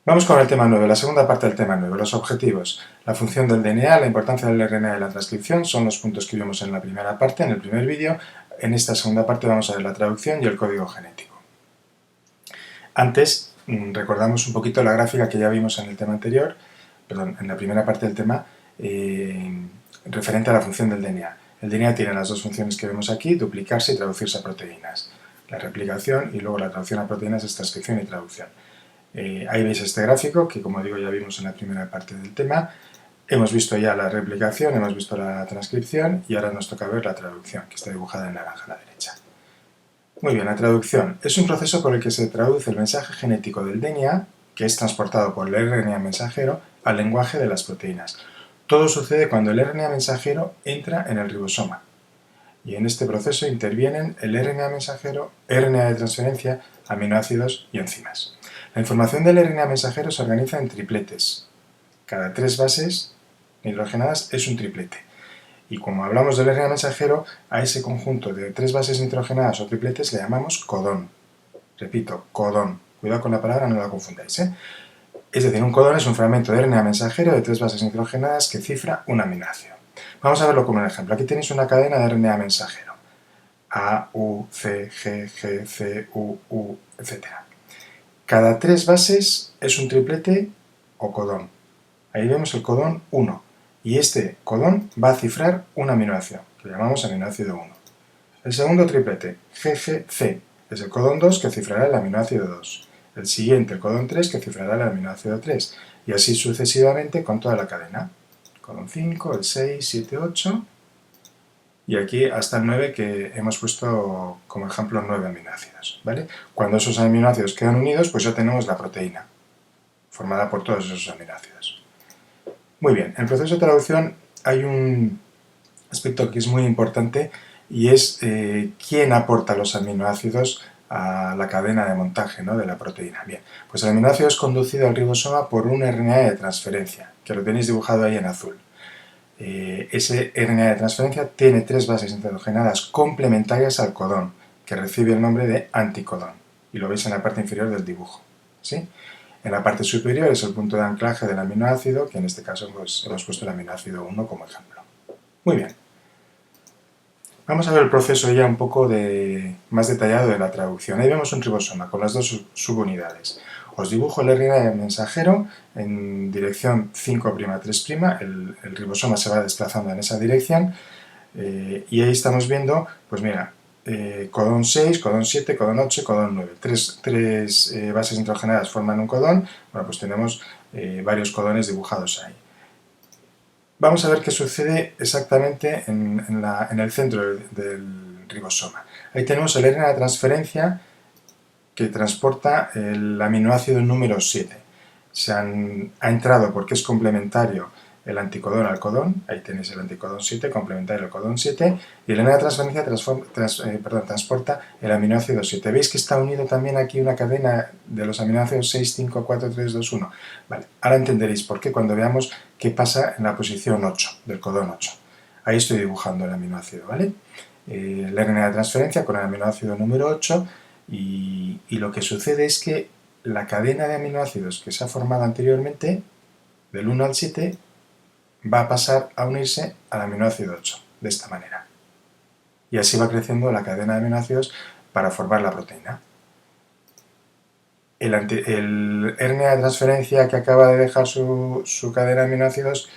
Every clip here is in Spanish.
Vamos con el tema 9, la segunda parte del tema 9, los objetivos. La función del DNA, la importancia del RNA y la transcripción son los puntos que vimos en la primera parte, en el primer vídeo. En esta segunda parte vamos a ver la traducción y el código genético. Antes, recordamos un poquito la gráfica que ya vimos en el tema anterior, perdón, en la primera parte del tema, referente a la función del DNA. El DNA tiene las dos funciones que vemos aquí, duplicarse y traducirse a proteínas. La replicación y luego la traducción a proteínas es transcripción y traducción. Ahí veis este gráfico que, como digo, ya vimos en la primera parte del tema. Hemos visto ya la replicación, hemos visto la transcripción y ahora nos toca ver la traducción, que está dibujada en naranja a la derecha. Muy bien, la traducción es un proceso por el que se traduce el mensaje genético del DNA, que es transportado por el RNA mensajero, al lenguaje de las proteínas. Todo sucede cuando el RNA mensajero entra en el ribosoma. Y en este proceso intervienen el RNA mensajero, RNA de transferencia, aminoácidos y enzimas. La información del RNA mensajero se organiza en tripletes. Cada 3 bases nitrogenadas es un triplete. Y como hablamos del RNA mensajero, a ese conjunto de 3 bases nitrogenadas o tripletes le llamamos codón. Repito, codón. Cuidado con la palabra, no la confundáis, ¿eh? Es decir, un codón es un fragmento de RNA mensajero de 3 bases nitrogenadas que cifra un aminoácido. Vamos a verlo como un ejemplo. Aquí tenéis una cadena de RNA mensajero. A, U, C, G, G, C, U, etc. Cada 3 bases es un triplete o codón. Ahí vemos el codón 1. Y este codón va a cifrar un aminoácido, que lo llamamos aminoácido 1. El segundo triplete, GGC, es el codón 2 que cifrará el aminoácido 2. El siguiente, el codón 3, que cifrará el aminoácido 3. Y así sucesivamente con toda la cadena. Codón 5, el 6, 7, 8. Y aquí hasta el 9, que hemos puesto como ejemplo 9 aminoácidos, ¿vale? Cuando esos aminoácidos quedan unidos, pues ya tenemos la proteína, formada por todos esos aminoácidos. Muy bien, en el proceso de traducción hay un aspecto que es muy importante y es quién aporta los aminoácidos a la cadena de montaje, ¿no?, de la proteína. Bien, pues el aminoácido es conducido al ribosoma por un RNA de transferencia, que lo tenéis dibujado ahí en azul. Ese RNA de transferencia tiene 3 bases nitrogenadas complementarias al codón, que recibe el nombre de anticodón, y lo veis en la parte inferior del dibujo, ¿sí? En la parte superior es el punto de anclaje del aminoácido, que en este caso pues, hemos puesto el aminoácido 1 como ejemplo. Muy bien. Vamos a ver el proceso ya un poco más detallado de la traducción. Ahí vemos un ribosoma con las dos subunidades. Os dibujo el RNA mensajero en dirección 5'3', el ribosoma se va desplazando en esa dirección y ahí estamos viendo, pues mira, codón 6, codón 7, codón 8, codón 9. Tres bases nitrogenadas forman un codón, bueno, pues tenemos varios codones dibujados ahí. Vamos a ver qué sucede exactamente en el centro del ribosoma. Ahí tenemos el RNA de transferencia que transporta el aminoácido número 7. Ha entrado porque es complementario el anticodón al codón, ahí tenéis el anticodón 7, complementario al codón 7, y el RNA de transferencia transporta el aminoácido 7. ¿Veis que está unido también aquí una cadena de los aminoácidos 6, 5, 4, 3, 2, 1? Vale, ahora entenderéis por qué cuando veamos qué pasa en la posición 8, del codón 8. Ahí estoy dibujando el aminoácido, ¿vale? El RNA de transferencia con el aminoácido número 8 y lo que sucede es que la cadena de aminoácidos que se ha formado anteriormente, del 1 al 7, va a pasar a unirse al aminoácido 8, de esta manera. Y así va creciendo la cadena de aminoácidos para formar la proteína. El RNA de transferencia que acaba de dejar su cadena de aminoácidos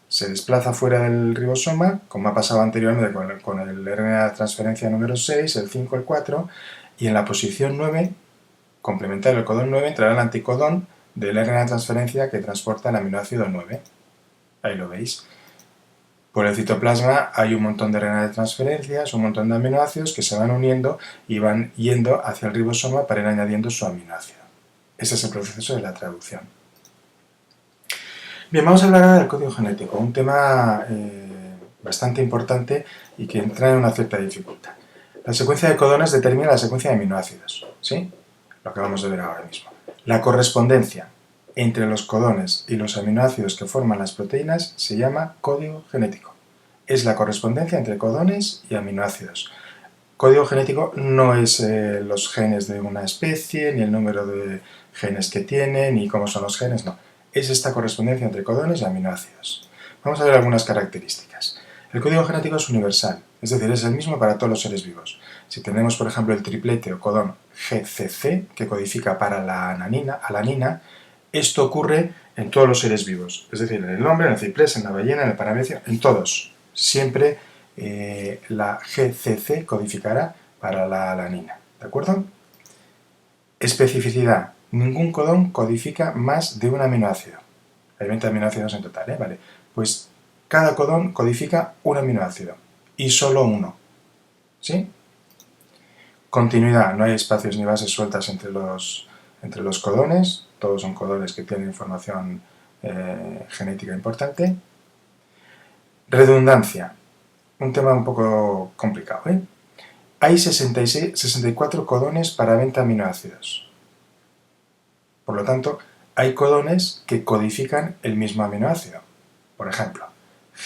se desplaza fuera del ribosoma, como ha pasado anteriormente con el RNA de transferencia número 6, el 5, el 4, y en la posición 9, complementario al codón 9, entrará el anticodón del RNA de transferencia que transporta el aminoácido 9. Ahí lo veis. Por el citoplasma hay un montón de RNA de transferencias, un montón de aminoácidos que se van uniendo y van yendo hacia el ribosoma para ir añadiendo su aminoácido. Ese es el proceso de la traducción. Bien, vamos a hablar ahora del código genético, un tema bastante importante y que entra en una cierta dificultad. La secuencia de codones determina la secuencia de aminoácidos, ¿sí? Lo acabamos de ver ahora mismo. La correspondencia entre los codones y los aminoácidos que forman las proteínas se llama código genético. Es la correspondencia entre codones y aminoácidos. Código genético no es los genes de una especie, ni el número de genes que tienen y cómo son los genes, no. Es esta correspondencia entre codones y aminoácidos. Vamos a ver algunas características. El código genético es universal, es decir, es el mismo para todos los seres vivos. Si tenemos, por ejemplo, el triplete o codón GCC, que codifica para la alanina, esto ocurre en todos los seres vivos, es decir, en el hombre, en el ciprés, en la ballena, en el paramecio, en todos. Siempre la GCC codificará para la alanina, ¿de acuerdo? Especificidad. Ningún codón codifica más de un aminoácido. Hay 20 aminoácidos en total, ¿eh? Vale. Pues cada codón codifica un aminoácido y solo uno, ¿sí? Continuidad. No hay espacios ni bases sueltas entre los codones. Todos son codones que tienen información genética importante. Redundancia. Un tema un poco complicado, ¿eh? Hay 64 codones para 20 aminoácidos. Por lo tanto, hay codones que codifican el mismo aminoácido. Por ejemplo,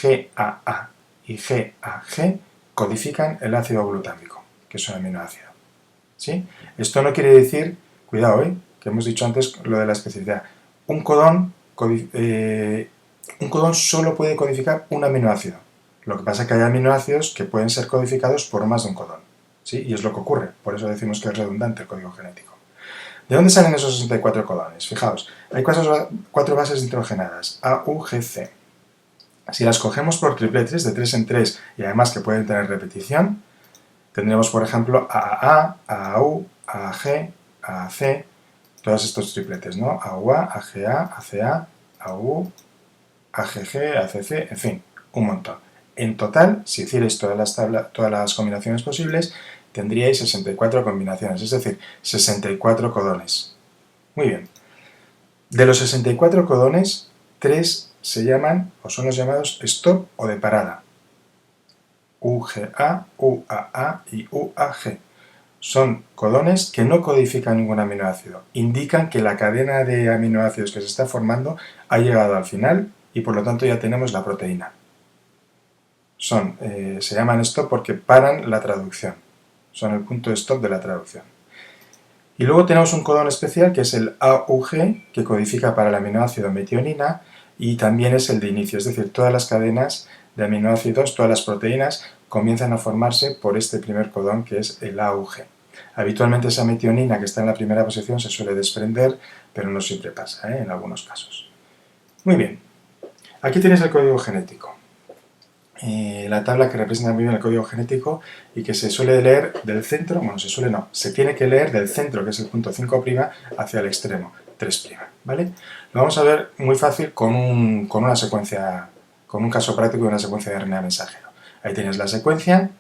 GAA y GAG codifican el ácido glutámico, que es un aminoácido. ¿Sí? Esto no quiere decir, cuidado, que hemos dicho antes lo de la especificidad. Un codón solo puede codificar un aminoácido. Lo que pasa es que hay aminoácidos que pueden ser codificados por más de un codón. ¿Sí? Y es lo que ocurre, por eso decimos que es redundante el código genético. ¿De dónde salen esos 64 codones? Fijaos, hay 4 bases nitrogenadas, A, U, G, C. Si las cogemos por tripletes de 3 en 3 y además que pueden tener repetición, tendremos, por ejemplo, AAA, AAU, AAG, AAC, todos estos tripletes, ¿no? AUA, AGA, ACA, AU, AGG, ACC, en fin, un montón. En total, si hicierais todas las combinaciones posibles, tendríais 64 combinaciones, es decir, 64 codones. Muy bien. De los 64 codones, 3 se llaman, o son los llamados stop o de parada. UGA, UAA y UAG. Son codones que no codifican ningún aminoácido. Indican que la cadena de aminoácidos que se está formando ha llegado al final y por lo tanto ya tenemos la proteína. Se llaman stop porque paran la traducción. Son el punto de stop de la traducción. Y luego tenemos un codón especial que es el AUG, que codifica para el aminoácido metionina y también es el de inicio, es decir, todas las cadenas de aminoácidos, todas las proteínas comienzan a formarse por este primer codón que es el AUG. Habitualmente esa metionina que está en la primera posición se suele desprender, pero no siempre pasa, en algunos casos. Muy bien, aquí tienes el código genético. La ', que representa muy bien el código genético y que se suele leer del centro, bueno, se tiene que leer del centro, que es el punto 5', hacia el extremo, 3', ¿vale? Lo vamos a ver muy fácil con una secuencia, con un caso práctico de una secuencia de RNA mensajero. Ahí tienes la secuencia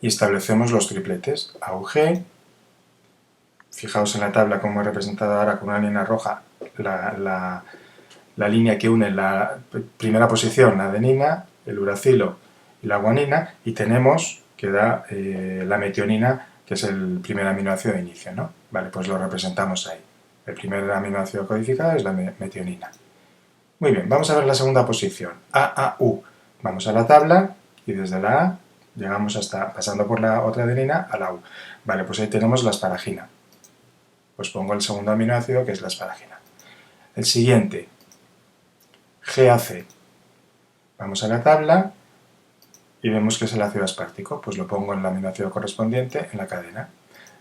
y establecemos los tripletes, AUG. Fijaos en la tabla como he representado ahora con una línea roja la línea que une la primera posición, la adenina, el uracilo y la guanina, y tenemos que da la metionina, que es el primer aminoácido de inicio, ¿no? Vale, pues lo representamos ahí. El primer aminoácido codificado es la metionina. Muy bien, vamos a ver la segunda posición, AAU. Vamos a la tabla y desde la A llegamos hasta, pasando por la otra adenina, a la U. Vale, pues ahí tenemos la asparagina. Pues pongo el segundo aminoácido, que es la asparagina. El siguiente, GAC. Vamos a la tabla y vemos que es el ácido aspartico, pues lo pongo en el aminoácido correspondiente en la cadena.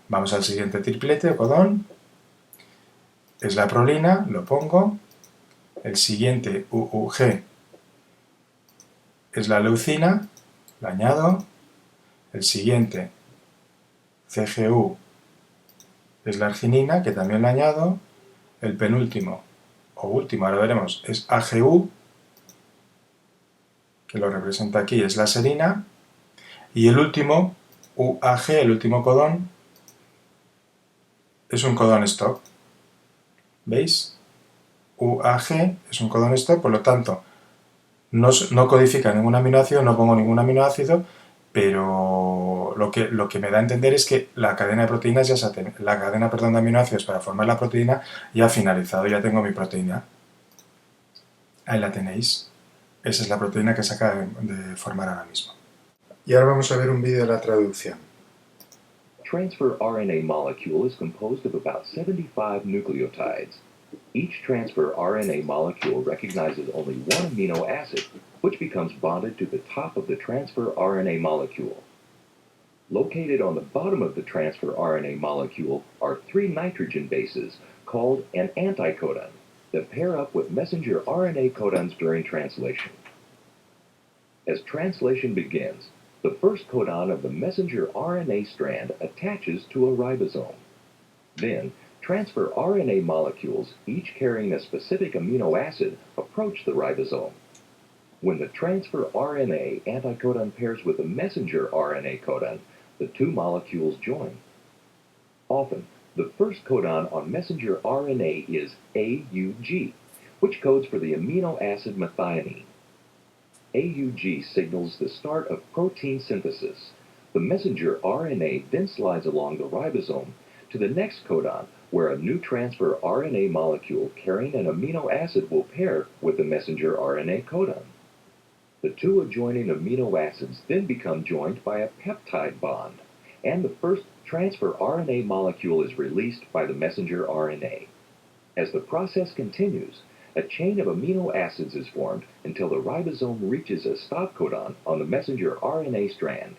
Vamos al siguiente triplete o codón, es la prolina, lo pongo. El siguiente UUG es la leucina, lo añado. El siguiente CGU es la arginina, que también lo añado. El penúltimo o último, ahora veremos, es AGU, que lo representa aquí, es la serina. Y el último, UAG, el último codón, es un codón stop. ¿Veis? UAG es un codón stop, por lo tanto, no codifica ningún aminoácido, no pongo ningún aminoácido, pero lo que me da a entender es que la cadena de proteínas de aminoácidos para formar la proteína ya ha finalizado, ya tengo mi proteína. Ahí la tenéis. Esa es la proteína que se acaba de formar ahora mismo. Y ahora vamos a ver un vídeo de la traducción. Transfer RNA molecule is composed of about 75 nucleotides. Each transfer RNA molecule recognizes only one amino acid, which becomes bonded to the top of the transfer RNA molecule. Located on the bottom of the transfer RNA molecule are three nitrogen bases called an anticodon that pair up with messenger RNA codons during translation. As translation begins, the first codon of the messenger RNA strand attaches to a ribosome. Then, transfer RNA molecules, each carrying a specific amino acid, approach the ribosome. When the transfer RNA anticodon pairs with the messenger RNA codon, the two molecules join. Often, the first codon on messenger RNA is AUG, which codes for the amino acid methionine. AUG signals the start of protein synthesis. The messenger RNA then slides along the ribosome to the next codon, where a new transfer RNA molecule carrying an amino acid will pair with the messenger RNA codon. The two adjoining amino acids then become joined by a peptide bond, and the first transfer RNA molecule is released by the messenger RNA. As the process continues, a chain of amino acids is formed until the ribosome reaches a stop codon on the messenger RNA strand.